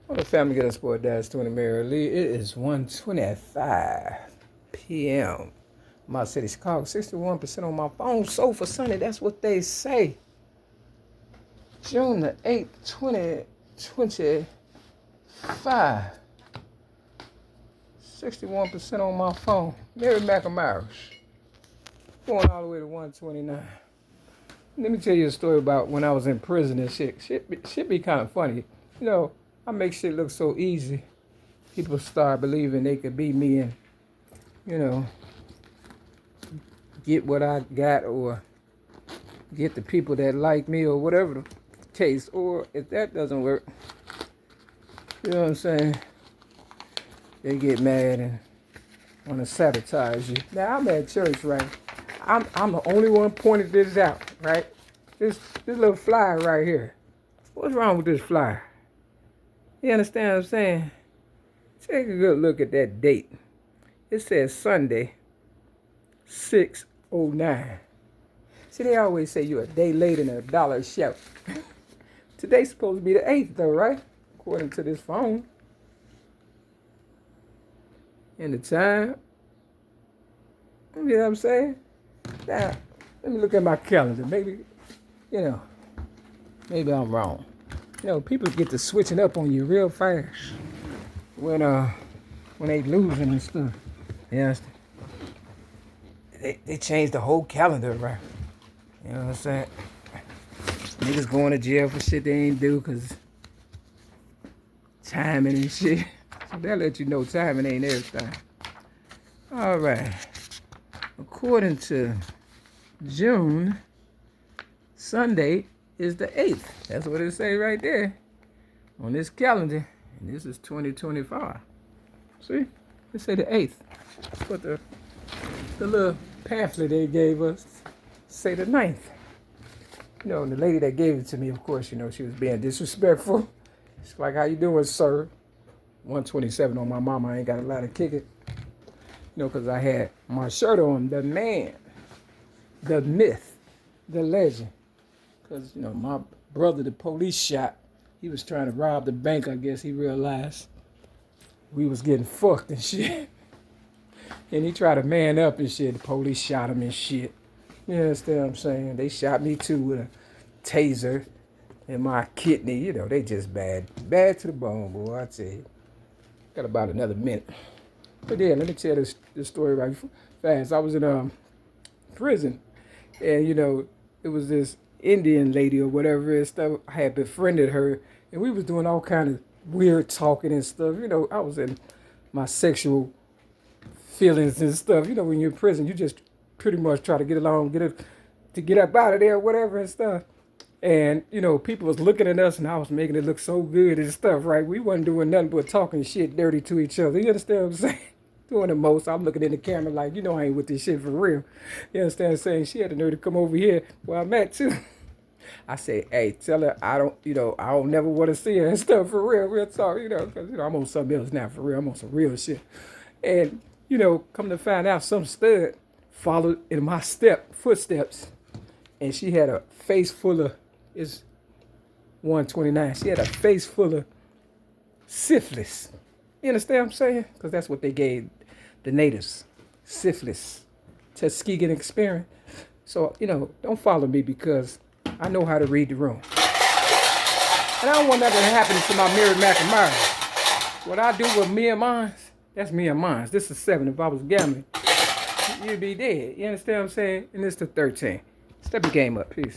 Well, the family get us boy Dad's 20 Mary Lee. It is 1:25 p.m. My city, Chicago. 61% on my phone. So for Sunday, that's what they say. June the 8th, 2025. 61% on my phone. Mary McNamara. Going all the way to 129. Let me tell you a story about when I was in prison and shit. Shit be kind of funny. You know, I make shit look so easy. People start believing they could be me and, you know, get what I got or get the people that like me or whatever the case. Or if that doesn't work, you know what I'm saying? They get mad and want to sabotage you. Now I'm at church, right? I'm the only one pointed this out, right? This little fly right here. What's wrong with this fly? You understand what I'm saying? Take a good look at that date. It says Sunday, 6:09. See, they always say you're a day late and a dollar short. Today's supposed to be the 8th, though, right? According to this phone. And the time. You know what I'm saying? Now, let me look at my calendar. Maybe I'm wrong. You know, people get to switching up on you real fast when they losing and stuff. Yeah, they changed the whole calendar around. You know what I'm saying? Niggas going to jail for shit they ain't do because timing and shit. So they'll let you know timing ain't everything. All right. According to June, Sunday is the 8th. That's what it say right there on this calendar. And this is 2025. See? It say the 8th. But the little pamphlet they gave us say the 9th. You know, and the lady that gave it to me, of course, you know, she was being disrespectful. It's like, how you doing, sir? 127 on my mama. I ain't got a lot of kick it. You know, because I had my shirt on. The man, the myth, the legend. Because, you know, my brother, the police shot, he was trying to rob the bank. I guess he realized we was getting fucked and shit. And he tried to man up and shit. The police shot him and shit. You understand what I'm saying? They shot me too with a taser in my kidney. You know, they just bad. Bad to the bone, boy, I tell you. Got about another minute. But yeah, let me tell this story right fast. I was in prison. And, you know, it was this Indian lady or whatever and stuff. I had befriended her. And we was doing all kind of weird talking and stuff. You know, I was in my sexual feelings and stuff. You know, when you're in prison, you just pretty much try to get along, get up out of there or whatever and stuff. And, you know, people was looking at us and I was making it look so good and stuff, right? We wasn't doing nothing but talking shit dirty to each other. You understand what I'm saying? Doing the most. I'm looking in the camera like, you know, I ain't with this shit for real. You understand what I'm saying? She had the nerve to come over here where I'm at too. I say, hey, tell her I don't never want to see her and stuff for real talk, you know, because, you know, I'm on something else now for real. I'm on some real shit. And, you know, come to find out some stud followed in my footsteps. And she had a face full of, it's 129. She had a face full of syphilis. You understand what I'm saying? Because that's what they gave the natives. Syphilis. Tuskegee experience. So, you know, don't follow me because I know how to read the room. And I don't want nothing to happen to my Mary McNamara. What I do with me and mine, that's me and mine. This is 7. If I was gambling, you'd be dead. You understand what I'm saying? And this is 13. Step your game up. Peace.